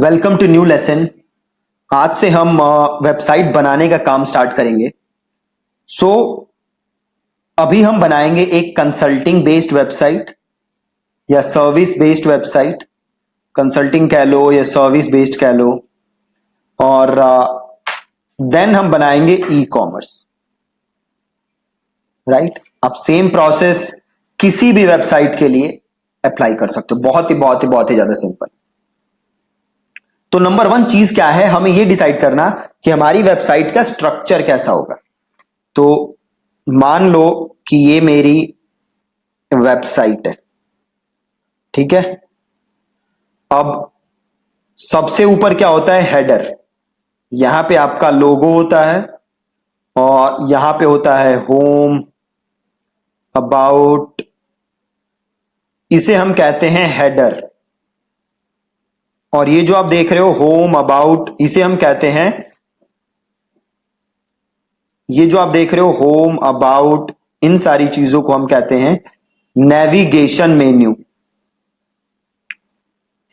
Welcome to new lesson. आज से हम वेबसाइट बनाने का काम स्टार्ट करेंगे। सो अभी हम बनाएंगे एक कंसल्टिंग बेस्ड वेबसाइट या सर्विस बेस्ड वेबसाइट। कंसल्टिंग कह लो या सर्विस बेस्ड कह लो। और देन हम बनाएंगे ई कॉमर्स। राइट, आप सेम प्रोसेस किसी भी वेबसाइट के लिए अप्लाई कर सकते हो। बहुत ही ज्यादा सिंपल। तो नंबर वन चीज क्या है, हमें यह डिसाइड करना कि हमारी वेबसाइट का स्ट्रक्चर कैसा होगा। तो मान लो कि ये मेरी वेबसाइट है, ठीक है। अब सबसे ऊपर क्या होता है, हेडर। यहां पे आपका लोगो होता है और यहां पे होता है होम, अबाउट, इसे हम कहते हैं हेडर। और ये जो आप देख रहे हो होम अबाउट, इसे हम कहते हैं, ये जो आप देख रहे हो होम अबाउट, इन सारी चीजों को हम कहते हैं नेविगेशन मेन्यू।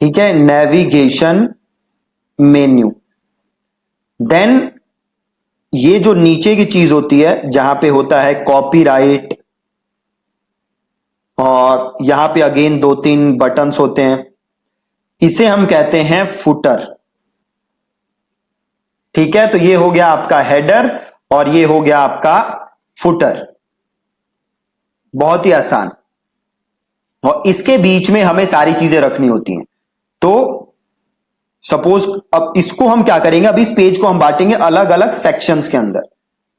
ठीक है, नेविगेशन मेन्यू। देन ये जो नीचे की चीज होती है, जहां पे होता है कॉपीराइट, और यहां पे अगेन 2-3 बटन्स होते हैं, इसे हम कहते हैं फुटर। ठीक है, तो ये हो गया आपका हेडर और ये हो गया आपका फुटर। बहुत ही आसान। और इसके बीच में हमें सारी चीजें रखनी होती हैं। तो सपोज अब इसको हम क्या करेंगे, अब इस पेज को हम बांटेंगे अलग अलग सेक्शंस के अंदर।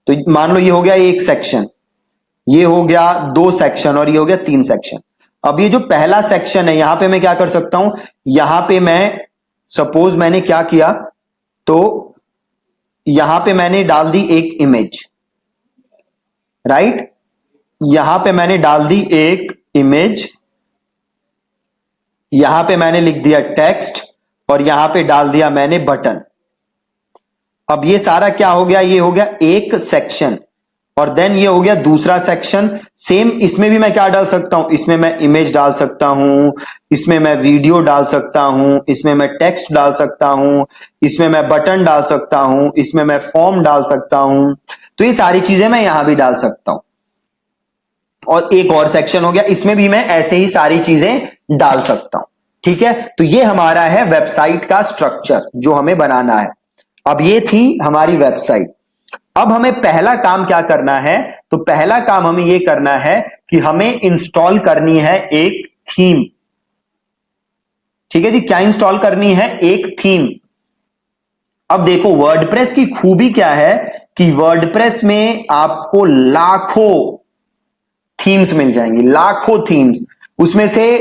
तो मान लो ये हो गया एक सेक्शन, ये हो गया 2 सेक्शन और ये हो गया 3 सेक्शन। अब ये जो पहला सेक्शन है, यहां पे मैं क्या कर सकता हूं, यहां पे मैं सपोज मैंने क्या किया, तो यहां पे मैंने डाल दी एक इमेज। राइट, यहां पे मैंने डाल दी एक इमेज, यहां पे मैंने लिख दिया टेक्स्ट और यहां पे डाल दिया मैंने बटन। अब ये सारा क्या हो गया, ये हो गया एक सेक्शन। और देन ये हो गया दूसरा सेक्शन। सेम इसमें भी मैं क्या डाल सकता हूं, इसमें मैं इमेज डाल सकता हूं, इसमें मैं वीडियो डाल सकता हूं, इसमें मैं टेक्स्ट डाल सकता हूं, इसमें मैं बटन डाल सकता हूं, इसमें मैं फॉर्म डाल सकता हूं। तो ये सारी चीजें मैं यहां भी डाल सकता हूं। और एक और सेक्शन हो गया, इसमें भी मैं ऐसे ही सारी चीजें डाल सकता हूं। ठीक है, तो ये हमारा है वेबसाइट का स्ट्रक्चर जो हमें बनाना है। अब ये थी हमारी वेबसाइट। अब हमें पहला काम क्या करना है, तो पहला काम हमें यह करना है कि हमें इंस्टॉल करनी है एक थीम। ठीक है जी, क्या इंस्टॉल करनी है, एक थीम। अब देखो वर्डप्रेस की खूबी क्या है कि वर्डप्रेस में आपको लाखों थीम्स मिल जाएंगी, लाखों थीम्स। उसमें से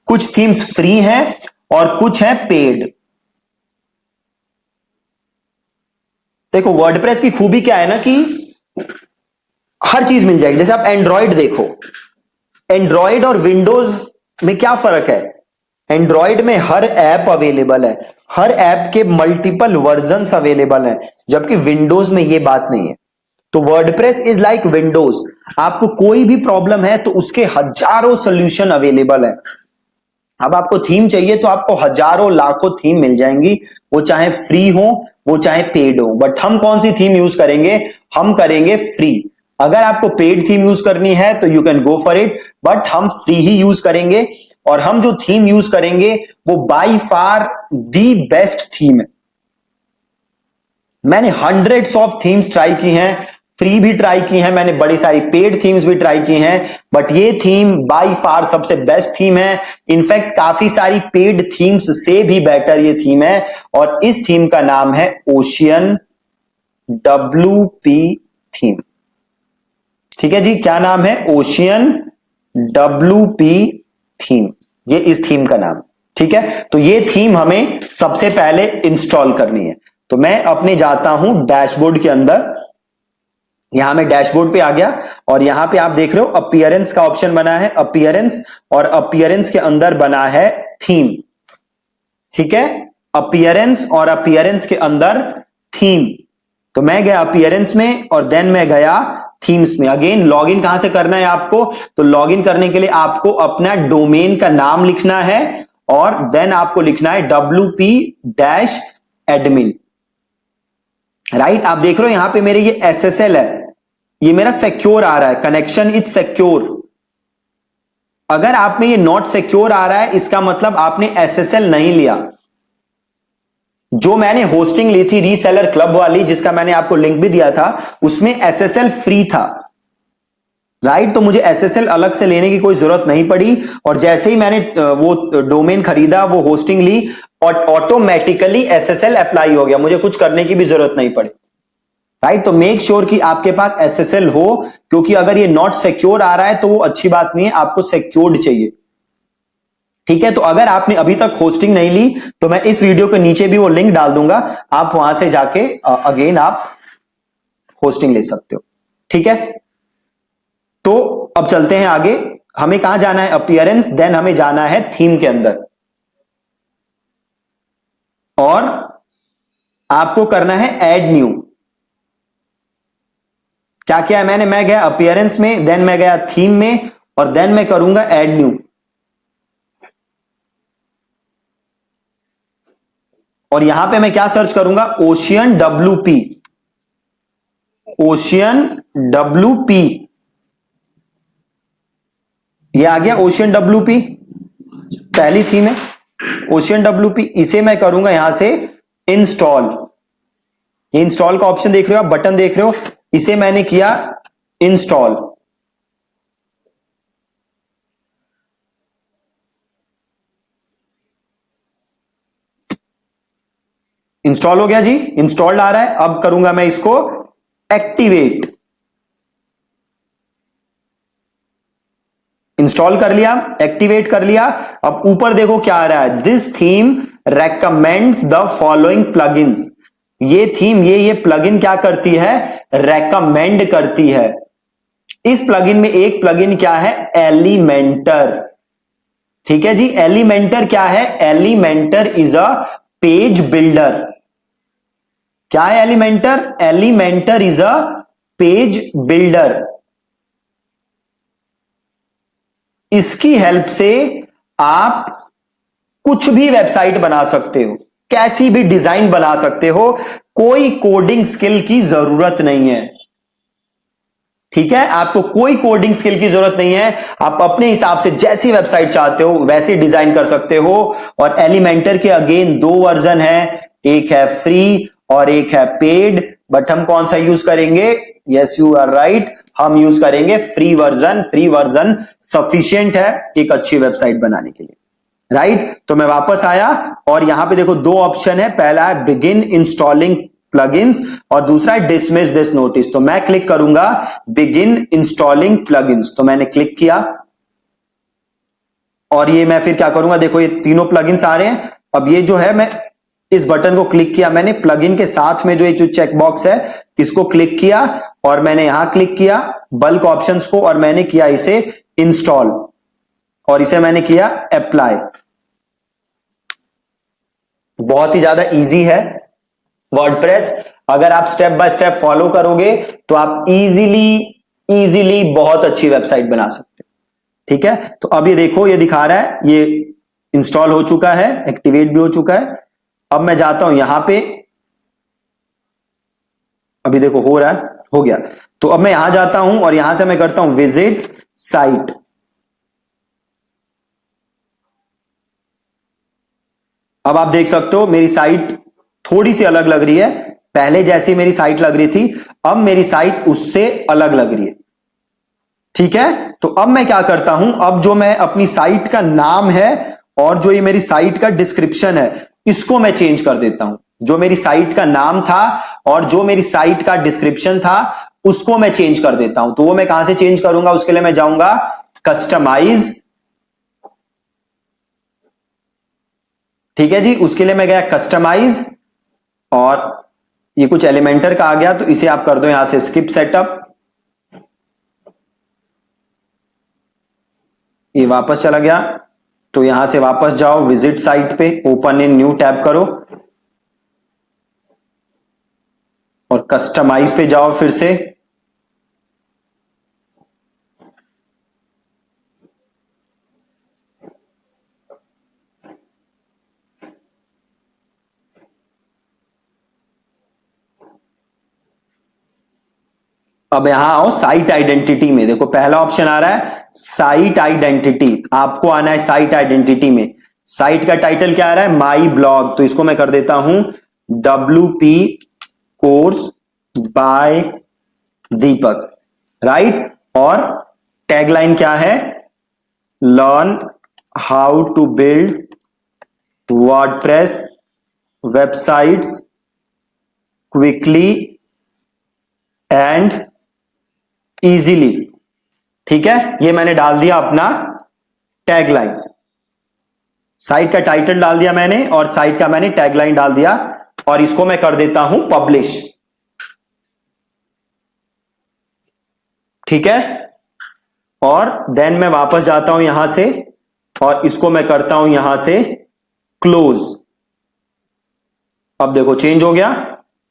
कुछ थीम्स फ्री हैं और कुछ हैं पेड। देखो वर्डप्रेस की खूबी क्या है ना कि हर चीज मिल जाएगी। जैसे आप एंड्रॉयड देखो, एंड्रॉयड और विंडोज में क्या फर्क है, एंड्रॉयड में हर ऐप अवेलेबल है, हर ऐप के मल्टीपल वर्जन्स अवेलेबल हैं, जबकि विंडोज में यह बात नहीं है। तो वर्डप्रेस इज लाइक विंडोज। आपको कोई भी प्रॉब्लम है तो उसके हजारों सॉल्यूशन अवेलेबल है। अब आपको थीम चाहिए तो आपको हजारों लाखों थीम मिल जाएंगी, वो चाहे फ्री हो वो चाहे पेड हो। बट हम कौन सी थीम यूज करेंगे, हम करेंगे फ्री। अगर आपको पेड थीम यूज करनी है तो you can go for it, but हम फ्री ही यूज करेंगे। और हम जो थीम यूज करेंगे वो by far the best theme है। मैंने हंड्रेड्स ऑफ थीम्स ट्राई की हैं, फ्री भी ट्राई की हैं, मैंने बड़ी सारी पेड थीम्स भी ट्राई की हैं, बट ये थीम बाय फार सबसे बेस्ट थीम है। इनफैक्ट काफी सारी पेड थीम्स से भी बेटर ये थीम है। और इस थीम का नाम है ओशियन WP थीम। ठीक है जी, क्या नाम है, ओशियन WP थीम, ये इस थीम का नाम। ठीक है, तो ये थीम हमें सबसे पहले इंस्टॉल करनी है। तो मैं अपने जाता हूं डैशबोर्ड के अंदर। यहां मैं डैशबोर्ड पे आ गया और यहां पे आप देख रहे हो अपीयरेंस का ऑप्शन बना है, अपीयरेंस, और अपीयरेंस के अंदर बना है थीम। ठीक है, अपीयरेंस और अपीयरेंस के अंदर थीम। तो मैं गया अपीयरेंस में और देन मैं गया थीम्स में। अगेन लॉगिन कहां से करना है आपको, तो लॉगिन करने के लिए आपको अपना डोमेन का नाम लिखना है और देन आपको लिखना है wp-admin। राइट, आप देख रहे हो यहां पे मेरे ये SSL है, ये मेरा सिक्योर आ रहा है, कनेक्शन इज सिक्योर। अगर आप में ये नॉट सिक्योर आ रहा है, इसका मतलब आपने SSL नहीं लिया। जो मैंने होस्टिंग ली थी रीसेलर क्लब वाली, जिसका मैंने आपको लिंक भी दिया था, उसमें SSL फ्री था। राइट, तो मुझे SSL अलग से लेने की कोई जरूरत नहीं पड़ी, और जैसे ही मैंने वो डोमेन खरीदा, वो होस्टिंग ली, और ऑटोमेटिकली SSL अप्लाई हो गया, मुझे कुछ करने की भी जरूरत नहीं पड़ी। राइट, तो मेक श्योर कि आपके पास SSL हो, क्योंकि अगर ये नॉट सिक्योर आ रहा है तो वो अच्छी बात नहीं है, आपको सिक्योर्ड चाहिए। ठीक है, तो अगर आपने अभी तक होस्टिंग नहीं ली, तो मैं इस वीडियो के नीचे भी वो लिंक डाल दूंगा, आप वहां से जाके अगेन आप होस्टिंग ले सकते हो। ठीक है, तो अब चलते हैं आगे। हमें कहां जाना है? अपीयरेंस, देन हमें जाना है थीम के अंदर, और आपको करना है ऐड न्यू। क्या किया है मैंने? मैं गया अपीयरेंस में, देन मैं गया थीम में, और देन मैं करूंगा ऐड न्यू। और यहां पे मैं क्या सर्च करूंगा? ओशियन WP, ओशियन WP, ये आ गया ओशियन WP, पहली थीम है ओशियन WP। इसे मैं करूंगा यहां से इंस्टॉल। ये इंस्टॉल का ऑप्शन देख रहे हो आप, बटन देख रहे हो, इसे मैंने किया इंस्टॉल। इंस्टॉल हो गया जी, इंस्टॉल्ड आ रहा है। अब करूंगा मैं इसको एक्टिवेट। इंस्टॉल कर लिया, एक्टिवेट कर लिया। अब ऊपर देखो क्या आ रहा है, this theme recommends the following plugins. ये थीम, ये प्लगइन क्या करती है? रेकमेंड करती है। इस प्लगइन में एक प्लगइन क्या है? एलिमेंटर। ठीक है जी, एलिमेंटर क्या है? Elementor is a page builder. क्या है Elementor? Elementor is a page builder. इसकी हेल्प से आप कुछ भी वेबसाइट बना सकते हो, कैसी भी डिजाइन बना सकते हो, कोई कोडिंग स्किल की जरूरत नहीं है। ठीक है, आपको कोई कोडिंग स्किल की जरूरत नहीं है, आप अपने हिसाब से जैसी वेबसाइट चाहते हो वैसी डिजाइन कर सकते हो। और एलिमेंटर के अगेन दो वर्जन है, एक है फ्री और एक है पेड, बट हम कौन सा यूज करेंगे? यस यू आर राइट, हम यूज करेंगे free version. Free version sufficient है एक अच्छी वेबसाइट बनाने के लिए। राइट, तो मैं वापस आया, और यहां पे देखो दो ऑप्शन है, पहला है बिगिन इंस्टॉलिंग प्लगइन्स, और दूसरा है डिसमिस दिस नोटिस। तो मैं क्लिक करूंगा बिगिन इंस्टॉलिंग प्लगइन्स, तो मैंने क्लिक किया, और ये मैं फिर क्या करूंगा, देखो ये तीनों प्लगइन्स आ रहे हैं। अब ये जो है, मैं इस बटन को क्लिक किया, मैंने प्लगइन के साथ में जो एक जो चेक बॉक्स है, इसको क्लिक किया, और मैंने यहां क्लिक किया बल्क ऑप्शंस को, और मैंने किया इसे इंस्टॉल, और इसे मैंने किया अप्लाई। बहुत ही ज्यादा इजी है वर्डप्रेस। अगर आप स्टेप बाय स्टेप फॉलो करोगे तो आप इजीली इजीली बहुत अच्छी वेबसाइट बना सकते हो। ठीक है, तो अब ये देखो, ये दिखा रहा है ये इंस्टॉल हो चुका है, एक्टिवेट भी हो चुका है। अब मैं जाता हूं यहां पे, अभी देखो हो रहा है, हो गया। तो अब मैं यहां जाता हूं, और यहां से मैं करता हूं विजिट साइट। अब आप देख सकते हो मेरी साइट थोड़ी सी अलग लग रही है, पहले जैसी मेरी साइट लग रही थी, अब मेरी साइट उससे अलग लग रही है। ठीक है, तो अब मैं क्या करता हूं, अब जो मैं अपनी साइट का नाम है, और जो ये मेरी साइट का डिस्क्रिप्शन है, इसको मैं चेंज कर देता हूं। जो मेरी साइट का नाम था और जो मेरी साइट का डिस्क्रिप्शन था, उसको मैं चेंज कर देता हूं। तो वो मैं कहां से चेंज करूंगा? उसके लिए मैं जाऊंगा कस्टमाइज। ठीक है जी, उसके लिए मैं गया कस्टमाइज, और ये कुछ एलिमेंटर का आ गया, तो इसे आप कर दो यहां से स्किप सेटअप। ये वापस चला गया, तो यहां से वापस जाओ विजिट साइट पे, ओपन इन न्यू टैब करो, और कस्टमाइज पे जाओ फिर से। अब यहां आओ साइट आइडेंटिटी में, देखो पहला ऑप्शन आ रहा है साइट आइडेंटिटी, आपको आना है साइट आइडेंटिटी में। साइट का टाइटल क्या आ रहा है, माई ब्लॉग, तो इसको मैं कर देता हूं WP course by Deepak, right. और टैगलाइन क्या है, learn how to build WordPress websites quickly and easily. ठीक है, ये मैंने डाल दिया अपना टैगलाइन, साइट का टाइटल डाल दिया मैंने और साइट का मैंने टैगलाइन डाल दिया, और इसको मैं कर देता हूं पब्लिश। ठीक है, और देन मैं वापस जाता हूं यहां से और इसको मैं करता हूं यहां से क्लोज। अब देखो चेंज हो गया,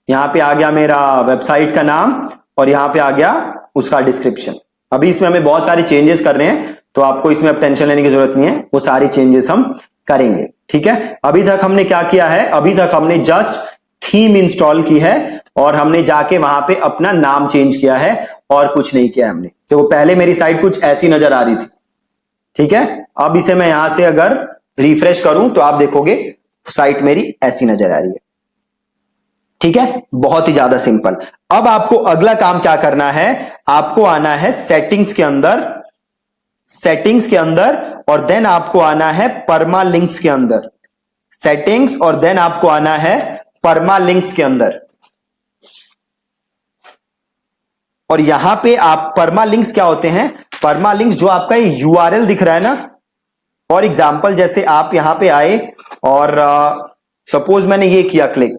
यहां पे आ गया मेरा वेबसाइट का नाम और यहां पे आ गया उसका डिस्क्रिप्शन। अभी इसमें हमें बहुत सारे चेंजेस कर रहे हैं, तो आपको इसमें अब टेंशन लेने की जरूरत नहीं है, वो सारी चेंजेस हम करेंगे। ठीक है, अभी तक हमने क्या किया है, अभी तक हमने जस्ट थीम इंस्टॉल की है और हमने जाके वहां पे अपना नाम चेंज किया है और कुछ नहीं किया हमने। तो पहले मेरी साइट कुछ ऐसी नजर आ रही थी। ठीक है, अब इसे मैं यहां से अगर रिफ्रेश करूं तो आप देखोगे साइट मेरी ऐसी नजर आ रही है। ठीक है, बहुत ही ज्यादा सिंपल। अब आपको अगला काम क्या करना है, आपको आना है सेटिंग्स के अंदर, सेटिंग्स के अंदर, और देन आपको आना है परमालिंक्स के अंदर। सेटिंग्स और देन आपको आना है परमालिंक्स के अंदर। और यहां पे आप परमालिंक्स क्या होते हैं, परमालिंक्स जो आपका ये यूआरएल दिख रहा है ना, फॉर एग्जाम्पल जैसे आप यहां पे आए और सपोज मैंने ये किया क्लिक,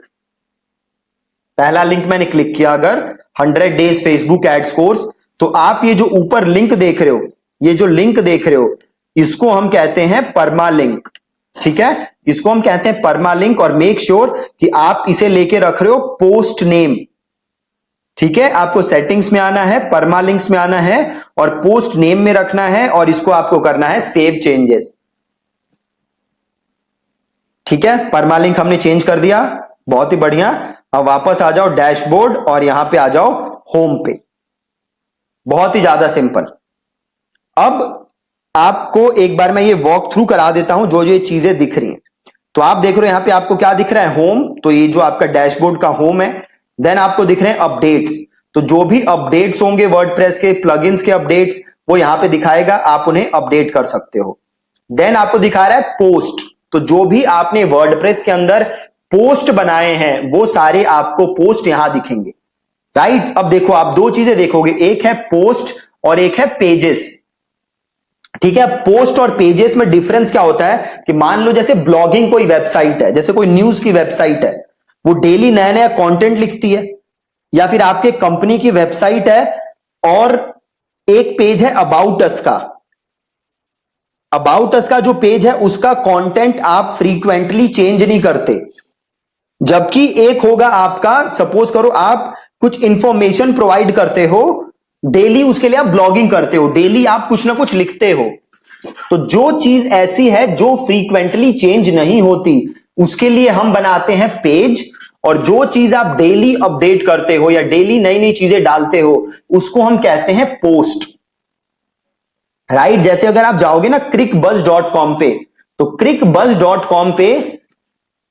पहला लिंक मैंने क्लिक किया अगर 100 डेज फेसबुक एड्स कोर्स, तो आप ये जो ऊपर लिंक देख रहे हो, ये जो लिंक देख रहे हो, इसको हम कहते हैं परमालिंक। ठीक है, इसको हम कहते हैं परमालिंक, और मेक श्योर कि आप इसे लेके रख रहे हो पोस्ट नेम। ठीक है, आपको सेटिंग्स में आना है, परमालिंक्स में आना है और पोस्ट नेम में रखना है, और इसको आपको करना है सेव चेंजेस। ठीक है, परमालिंक हमने चेंज कर दिया, बहुत ही बढ़िया। अब वापस आ जाओ डैशबोर्ड और यहां पे आ जाओ होम पे, बहुत ही ज्यादा सिंपल। अब आपको एक बार मैं ये वॉक थ्रू करा देता हूं, जो जो ये चीजें दिख रही हैं। तो आप देख रहे हो यहां पे आपको क्या दिख रहा है, होम, तो ये जो आपका डैशबोर्ड का होम है। देन आपको दिख रहे हैं अपडेट्स, तो जो भी अपडेट्स होंगे वर्डप्रेस के, प्लगइन्स के अपडेट्स, वो यहां पे दिखाएगा, आप उन्हें अपडेट कर सकते हो। देन आपको दिखा रहा है पोस्ट, तो जो भी आपने वर्डप्रेस के अंदर पोस्ट बनाए हैं वो सारे आपको पोस्ट यहां दिखेंगे, राइट। अब देखो आप दो चीजें देखोगे, एक है पोस्ट और एक है पेजेस। ठीक है, पोस्ट और पेजेस में डिफरेंस क्या होता है कि मान लो जैसे ब्लॉगिंग कोई वेबसाइट है, जैसे कोई न्यूज की वेबसाइट है, वो डेली नया नया कंटेंट लिखती है, या फिर आपके कंपनी की वेबसाइट है और एक पेज है अबाउट अस का, अबाउट अस का जो पेज है उसका कंटेंट आप फ्रीक्वेंटली चेंज नहीं करते, जबकि एक होगा आपका, सपोज करो आप कुछ इंफॉर्मेशन प्रोवाइड करते हो डेली, उसके लिए आप ब्लॉगिंग करते हो, डेली आप कुछ ना कुछ लिखते हो। तो जो चीज ऐसी है जो फ्रीक्वेंटली चेंज नहीं होती, उसके लिए हम बनाते हैं पेज, और जो चीज आप डेली अपडेट करते हो या डेली नई नई चीजें डालते हो, उसको हम कहते हैं पोस्ट, राइट। जैसे अगर आप जाओगे ना crickbuzz.com पे, तो crickbuzz.com पे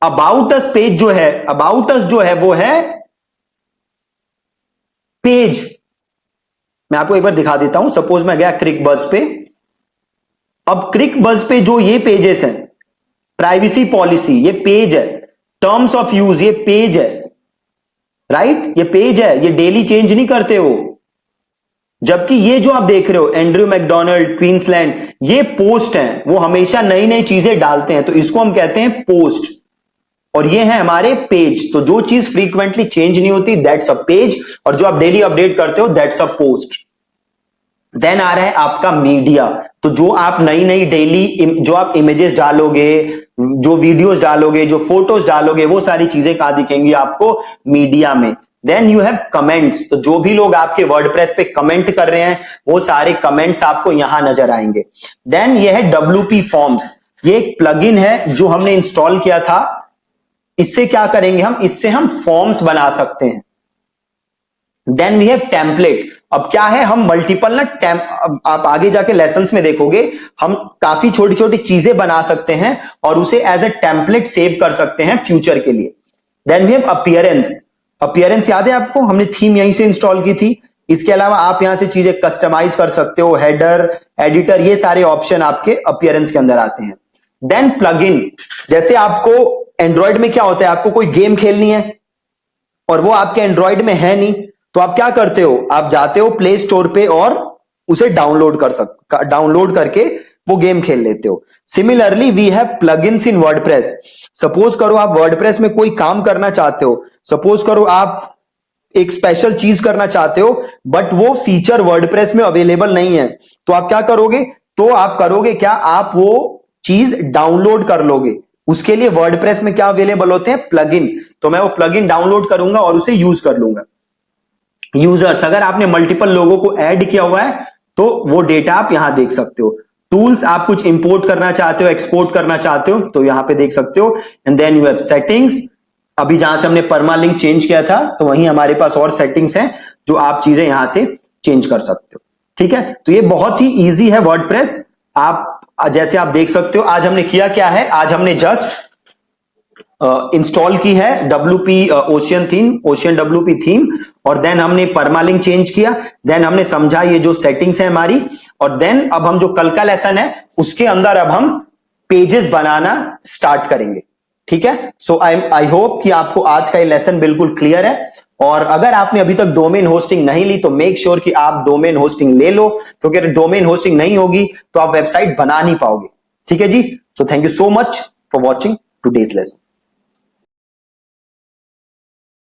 अबाउट अस पेज जो है, अबाउट अस जो है वो है पेज। मैं आपको एक बार दिखा देता हूं, सपोज मैं गया क्रिकबज़ पे, अब क्रिकबज़ पे जो ये पेजेस हैं, प्राइवेसी पॉलिसी ये पेज है, टर्म्स ऑफ यूज ये पेज है, राइट, ये पेज है, ये डेली चेंज नहीं करते हो। जबकि ये जो आप देख रहे हो एंड्रयू मैकडोनाल्ड, क्वींसलैंड, ये पोस्ट हैं, वो हमेशा नई नई चीजें डालते हैं, तो इसको हम कहते हैं पोस्ट। और ये है हमारे पेज, तो जो चीज फ्रीक्वेंटली चेंज नहीं होती दैट्स अ पेज, और जो आप डेली अपडेट करते हो दैट्स अ पोस्ट। देन आ रहा है आपका मीडिया, तो जो आप नई नई डेली जो आप इमेजेस डालोगे, जो वीडियोस डालोगे, जो फोटोज डालोगे, वो सारी चीजें कहां दिखेंगी आपको, मीडिया में। देन यू हैव कमेंट्स, तो जो भी लोग आपके वर्डप्रेस पे कमेंट कर रहे हैं वो सारे कमेंट्स आपको यहां नजर आएंगे। देन ये है WP फॉर्म्स, ये एक प्लगइन है जो हमने इंस्टॉल किया था, इससे क्या करेंगे हम, इससे हम फॉर्म्स बना सकते हैं। देन वी हैव टेम्पलेट, अब क्या है, हम मल्टीपल ना आप आगे जाके लेसन्स में देखोगे, हम काफी छोटी छोटी चीजें बना सकते हैं और उसे एज ए टेम्पलेट सेव कर सकते हैं फ्यूचर के लिए। Then we have appearance. Appearance याद है आपको, हमने थीम यहीं से इंस्टॉल की थी। इसके अलावा आप यहां से चीजें कस्टमाइज कर सकते हो, हेडर, एडिटर, ये सारे ऑप्शन आपके अपीयरेंस के अंदर आते हैं। देन प्लगइन, जैसे आपको एंड्रॉइड में क्या होता है, आपको कोई गेम खेलनी है और वो आपके एंड्रॉइड में है नहीं, तो आप क्या करते हो, आप जाते हो प्ले स्टोर पे और उसे डाउनलोड करके वो गेम खेल लेते हो। Similarly we have plugins in WordPress. Suppose करो आप वर्डप्रेस में कोई काम करना चाहते हो, सपोज करो आप एक स्पेशल चीज करना चाहते हो बट वो फीचर वर्डप्रेस में अवेलेबल नहीं है, तो आप क्या करोगे, तो आप करोगे क्या, आप वो चीज डाउनलोड कर लोगे। उसके लिए वर्डप्रेस में क्या अवेलेबल होते हैं, प्लगइन। तो मैं वो प्लगइन डाउनलोड करूंगा और उसे यूज कर लूंगा। यूजर्स, अगर आपने मल्टीपल लोगों को ऐड किया हुआ है तो वो डेटा आप यहां देख सकते हो। टूल्स, आप कुछ इंपोर्ट करना चाहते हो, एक्सपोर्ट करना चाहते हो, तो यहां पे देख सकते हो। And then you have settings. अभी जहां से हमने परमालिंक चेंज किया था, तो वहीं हमारे पास और सेटिंग्स हैं जो आप चीजें यहां से चेंज कर सकते हो। ठीक है, तो ये बहुत ही इजी है वर्डप्रेस। आप जैसे आप देख सकते हो, आज हमने किया क्या है, आज हमने जस्ट इंस्टॉल की है WP ओशियन WP थीम, और देन हमने परमालिंक चेंज किया, देन हमने समझा ये जो सेटिंग्स है हमारी, और देन अब हम जो कल का लेसन है उसके अंदर अब हम पेजेस बनाना स्टार्ट करेंगे। ठीक है, सो आई होप कि आपको आज का ये लेसन बिल्कुल क्लियर है। और अगर आपने अभी तक डोमेन होस्टिंग नहीं ली तो मेक श्योर कि आप डोमेन होस्टिंग ले लो, क्योंकि अगर डोमेन होस्टिंग नहीं होगी तो आप वेबसाइट बना नहीं पाओगे। ठीक है जी, so thank you so much for watching today's lesson.